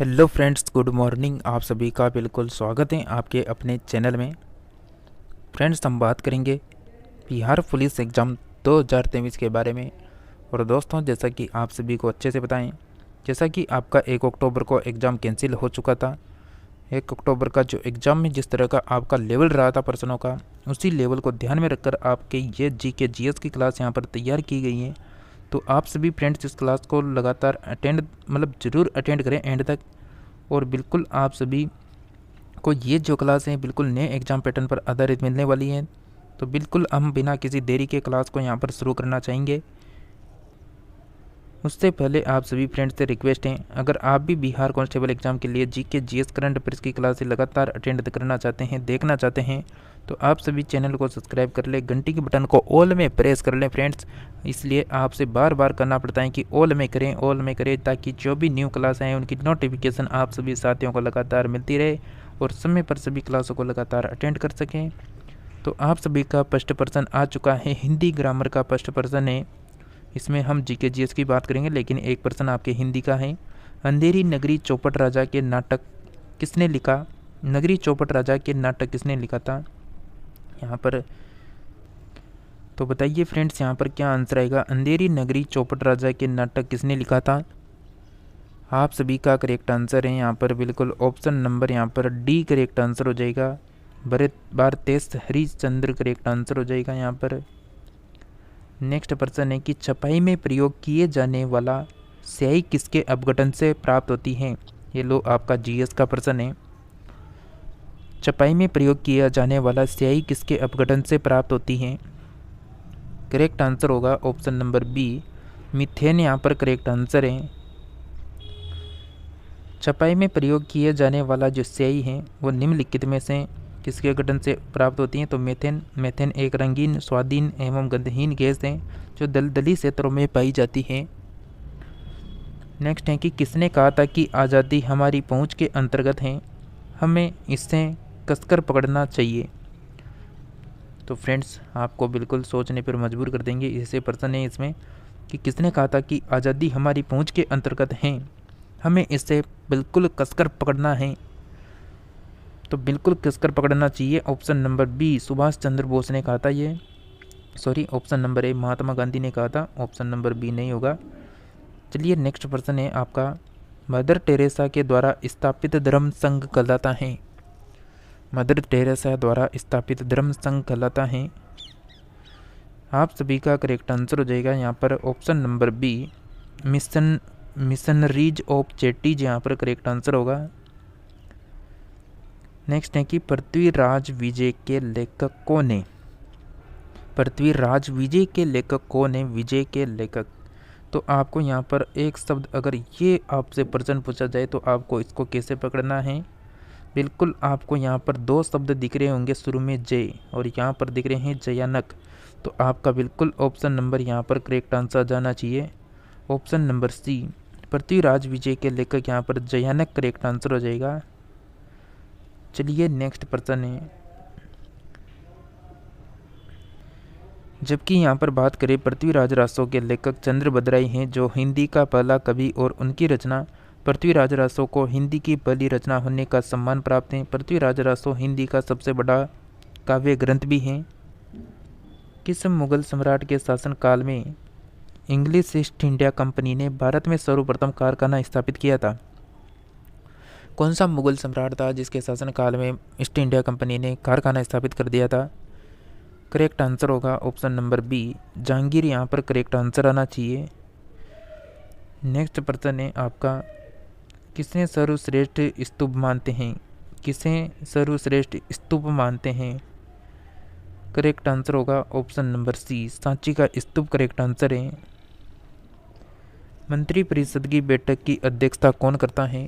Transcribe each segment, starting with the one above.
Hello friends, good morning. आप सभी का बिल्कुल स्वागत है आपके अपने चैनल में। फ्रेंड्स, हम बात करेंगे बिहार पुलिस एग्ज़ाम 2023 के बारे में। और दोस्तों, जैसा कि आप सभी को अच्छे से बताएं, जैसा कि आपका 1 अक्टूबर को एग्ज़ाम कैंसिल हो चुका था। 1 अक्टूबर का जो एग्ज़ाम में जिस तरह का आपका लेवल रहा था प्रश्नों का, उसी लेवल को ध्यान में रखकर आपके ये जीके जीएस की क्लास यहाँ पर तैयार की गई है। तो आप सभी फ्रेंड्स इस क्लास को लगातार ज़रूर अटेंड करें एंड तक। और बिल्कुल आप सभी को ये जो क्लास है बिल्कुल नए एग्ज़ाम पैटर्न पर आधारित मिलने वाली है। तो बिल्कुल हम बिना किसी देरी के क्लास को यहाँ पर शुरू करना चाहेंगे। उससे पहले आप सभी फ्रेंड्स से रिक्वेस्ट है, अगर आप भी बिहार कांस्टेबल एग्ज़ाम के लिए जीके जीएस करंट अफेयर्स की क्लासेस लगातार अटेंड करना चाहते हैं, देखना चाहते हैं, तो आप सभी चैनल को सब्सक्राइब कर लें, घंटी के बटन को ऑल में प्रेस कर लें फ्रेंड्स। इसलिए आपसे बार बार करना पड़ता है कि ऑल में करें, ताकि जो भी न्यू क्लास हैं उनकी नोटिफिकेशन आप सभी साथियों को लगातार मिलती रहे और समय पर सभी क्लासों को लगातार अटेंड कर सकें। तो आप सभी का फर्स्ट पर्सन आ चुका है, हिंदी ग्रामर का फर्स्ट पर्सन है। इसमें हम जीके जीएस की बात करेंगे, लेकिन एक पर्सन आपके हिंदी का है। अंधेरी नगरी चौपट राजा के नाटक किसने लिखा? नगरी चौपट राजा के नाटक किसने लिखा था यहाँ पर? तो बताइए फ्रेंड्स, यहाँ पर क्या आंसर आएगा? अंधेरी नगरी चौपट राजा के नाटक किसने लिखा था? आप सभी का करेक्ट आंसर है यहाँ पर बिल्कुल ऑप्शन नंबर यहाँ पर डी करेक्ट आंसर हो जाएगा। भारतेश हरिश्चंद्र करेक्ट आंसर हो जाएगा यहाँ पर। नेक्स्ट पर्सन है कि छपाई में प्रयोग किए जाने वाला स्याही किसके अपघटन से प्राप्त होती है? ये लो आपका जीएस का प्रश्न है। छपाई में प्रयोग किया जाने वाला स्याही किसके अपघटन से प्राप्त होती है? करेक्ट आंसर होगा ऑप्शन नंबर बी, मीथेन यहाँ पर करेक्ट आंसर है। छपाई में प्रयोग किए जाने वाला जो स्याही है वो निम्नलिखित में से किसके गठन से प्राप्त होती हैं? तो मेथेन एक रंगीन, स्वादहीन एवं गंधहीन गैस है जो दलदली क्षेत्रों में पाई जाती है। नेक्स्ट है कि किसने कहा था कि आज़ादी हमारी पहुंच के अंतर्गत है, हमें इससे कसकर पकड़ना चाहिए? तो फ्रेंड्स, आपको बिल्कुल सोचने पर मजबूर कर देंगे ऐसे पर्सन है इसमें कि किसने कहा था कि आज़ादी हमारी पहुंच के अंतर्गत है, हमें इससे बिल्कुल कसकर पकड़ना है। तो बिल्कुल कसकर पकड़ना चाहिए। Option number B, Subhash Chandra Bose ने कहा था ये। सॉरी, ऑप्शन नंबर ए, महात्मा गांधी ने कहा था। ऑप्शन नंबर बी नहीं होगा। चलिए नेक्स्ट पर्सन है आपका, मदर टेरेसा के द्वारा स्थापित धर्म संघ कहलाता है। मदर टेरेसा द्वारा स्थापित धर्म संघ कहलाता है। आप सभी का करेक्ट आंसर हो जाएगा यहाँ पर option number B, Missionaries of Charities यहाँ पर करेक्ट आंसर होगा। नेक्स्ट है कि पृथ्वीराज विजय के लेखक कौन है? पृथ्वीराज विजय के लेखक कौन है? विजय के लेखक। तो आपको यहाँ पर एक शब्द, अगर ये आपसे प्रश्न पूछा जाए तो आपको इसको कैसे पकड़ना है? बिल्कुल आपको यहाँ पर दो शब्द दिख रहे होंगे, शुरू में जय और यहाँ पर दिख रहे हैं जयानक। तो आपका बिल्कुल ऑप्शन नंबर यहाँ पर करेक्ट आंसर जाना चाहिए, ऑप्शन नंबर सी, पृथ्वीराज विजय के लेखक यहाँ पर जयानक करेक्ट आंसर हो जाएगा। चलिए नेक्स्ट पर्सन है, जबकि यहाँ पर बात करें पृथ्वीराज रासो के लेखक चंद्र बदराई हैं, जो हिंदी का पहला कवि और उनकी रचना पृथ्वीराज रासो को हिंदी की पहली रचना होने का सम्मान प्राप्त है। पृथ्वीराज रासो हिंदी का सबसे बड़ा काव्य ग्रंथ भी हैं। किस मुगल सम्राट के शासनकाल में इंग्लिश ईस्ट इंडिया कंपनी ने भारत में सर्वप्रथम कारखाना स्थापित किया था? कौन सा मुगल सम्राट था जिसके शासनकाल में ईस्ट इंडिया कंपनी ने कारखाना स्थापित कर दिया था? करेक्ट आंसर होगा ऑप्शन नंबर बी, जहांगीर यहाँ पर करेक्ट आंसर आना चाहिए। नेक्स्ट पर्सन है आपका, किसे सर्वश्रेष्ठ स्तूप मानते हैं? किसे सर्वश्रेष्ठ स्तूप मानते हैं? करेक्ट आंसर होगा ऑप्शन नंबर सी, सांची का स्तूप करेक्ट आंसर है। मंत्रिपरिषद की बैठक की अध्यक्षता कौन करता है?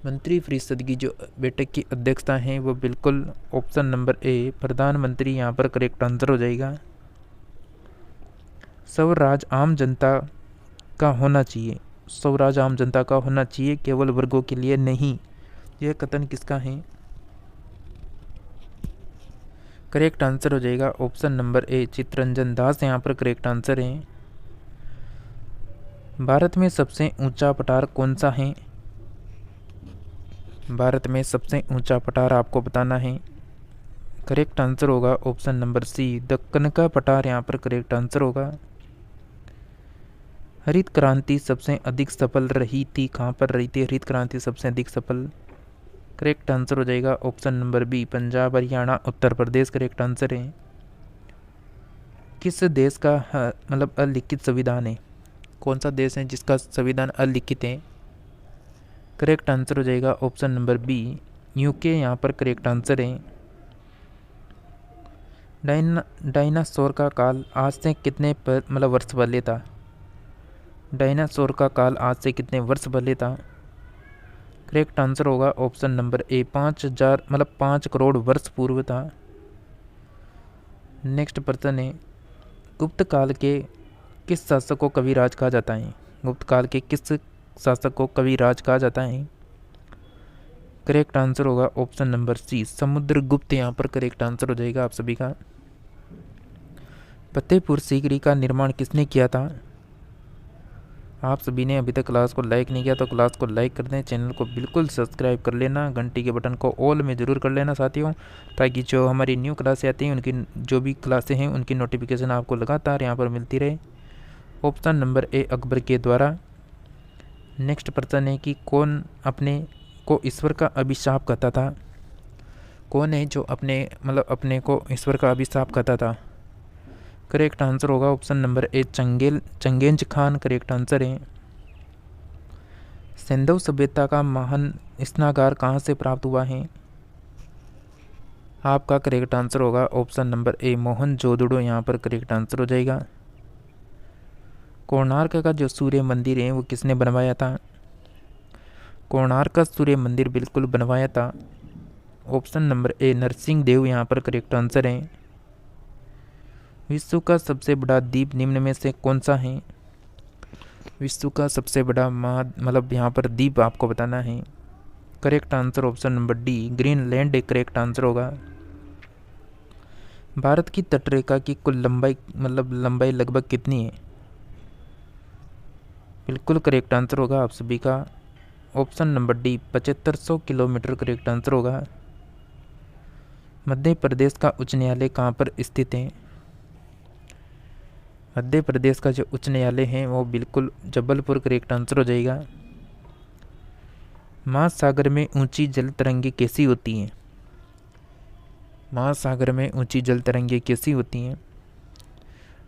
मंत्रिपरिषद की जो बैठक की अध्यक्षता है वो बिल्कुल ऑप्शन नंबर ए, प्रधानमंत्री यहाँ पर करेक्ट आंसर हो जाएगा। स्वराज आम जनता का होना चाहिए, स्वराज आम जनता का होना चाहिए, केवल वर्गों के लिए नहीं। यह कथन किसका है? करेक्ट आंसर हो जाएगा ऑप्शन नंबर ए, चित्तरंजन दास यहाँ पर करेक्ट आंसर है। भारत में सबसे ऊंचा पठार कौन सा है? भारत में सबसे ऊंचा पठार आपको बताना है। करेक्ट आंसर होगा ऑप्शन नंबर सी, दक्कन का पठार यहाँ पर करेक्ट आंसर होगा। हरित क्रांति सबसे अधिक सफल रही थी, कहाँ पर रही थी हरित क्रांति सबसे अधिक सफल? करेक्ट आंसर हो जाएगा option number B, Punjab Haryana Uttar Pradesh correct answer है। किस देश का मतलब अलिखित संविधान है? कौन सा देश है जिसका संविधान अलिखित है? करेक्ट आंसर हो जाएगा ऑप्शन नंबर बी, यूके यहाँ पर करेक्ट आंसर है। डायनासोर का काल आज से कितने वर्ष पहले था? डायनासोर का काल आज से कितने वर्ष पहले था? करेक्ट आंसर होगा ऑप्शन नंबर ए, 5,000 5 करोड़ वर्ष पूर्व था। नेक्स्ट प्रश्न है, गुप्त काल के किस शासक को कविराज कहा जाता है? गुप्त काल के किस शासक को कविराज कहा जाता है? करेक्ट आंसर होगा ऑप्शन नंबर सी, समुद्रगुप्त यहाँ पर करेक्ट आंसर हो जाएगा आप सभी का। फतेहपुर सीकरी का निर्माण किसने किया था? आप सभी ने अभी तक क्लास को लाइक नहीं किया तो क्लास को लाइक कर दें, चैनल को बिल्कुल सब्सक्राइब कर लेना, घंटी के बटन को ऑल में ज़रूर कर लेना साथियों, ताकि जो हमारी न्यू क्लासें आती हैं उनकी जो भी क्लासें हैं उनकी नोटिफिकेशन आपको लगातार यहाँ पर मिलती रहे। ऑप्शन नंबर ए, अकबर के द्वारा। नेक्स्ट प्रश्न है कि कौन अपने को ईश्वर का अभिशाप कहता था? कौन है जो अपने को ईश्वर का अभिशाप कहता था? करेक्ट आंसर होगा option number A, Genghis Khan correct answer है। सिंधु सभ्यता का महान स्नागार कहाँ से प्राप्त हुआ है? आपका करेक्ट आंसर होगा ऑप्शन नंबर ए, मोहनजोदड़ो यहाँ पर करेक्ट आंसर हो जाएगा। कोणार्क का जो सूर्य मंदिर है वो किसने बनवाया था? कोणार्क का सूर्य मंदिर बिल्कुल बनवाया था ऑप्शन नंबर ए, नरसिंह देव यहाँ पर करेक्ट आंसर है। विश्व का सबसे बड़ा द्वीप निम्न में से कौन सा है? विश्व का सबसे बड़ा यहाँ पर द्वीप आपको बताना है। Correct answer option number D, Greenland correct answer होगा। भारत की तटरेखा की कुल लंबाई लगभग कितनी है? बिल्कुल करेक्ट आंसर होगा आप सभी का option number D, 7500 kilometre correct answer होगा। मध्य प्रदेश का उच्च न्यायालय कहाँ पर स्थित है? मध्य प्रदेश का जो उच्च न्यायालय है वो बिल्कुल जबलपुर करेक्ट आंसर हो जाएगा। महासागर में ऊंची जल तरंगें कैसी होती हैं? महासागर में ऊंची जल तरंगें कैसी होती हैं?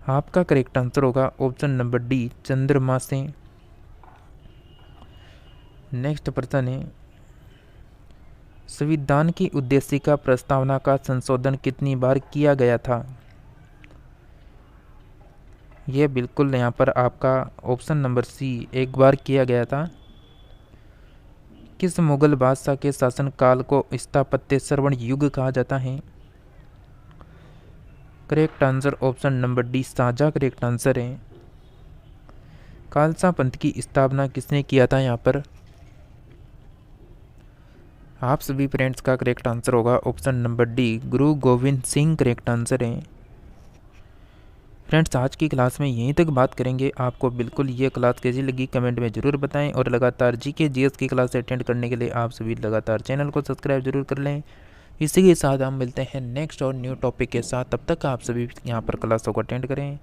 आपका करेक्ट आंसर होगा ऑप्शन नंबर डी, चंद्रमा से। नेक्स्ट प्रश्न है, संविधान की उद्देशिका प्रस्तावना का संशोधन कितनी बार किया गया था? यह बिल्कुल यहाँ पर आपका ऑप्शन नंबर सी, एक बार किया गया था। किस मुगल बादशाह के शासनकाल को स्थापत्य स्वर्ण युग कहा जाता है? Correct answer option number D, Shahjahan correct answer है। खालसा पंथ की स्थापना किसने किया था यहाँ पर? आप सभी फ्रेंड्स का करेक्ट आंसर होगा ऑप्शन नंबर डी, गुरु गोविंद सिंह करेक्ट आंसर है। फ्रेंड्स आज की क्लास में यहीं तक बात करेंगे। आपको बिल्कुल ये क्लास कैसी लगी कमेंट में ज़रूर बताएं, और लगातार जीके जीएस की क्लास अटेंड करने के लिए आप सभी लगातार चैनल को सब्सक्राइब जरूर कर लें। इसी के साथ हम मिलते हैं नेक्स्ट और न्यू टॉपिक के साथ। तब तक आप सभी यहाँ पर क्लासों को अटेंड करें।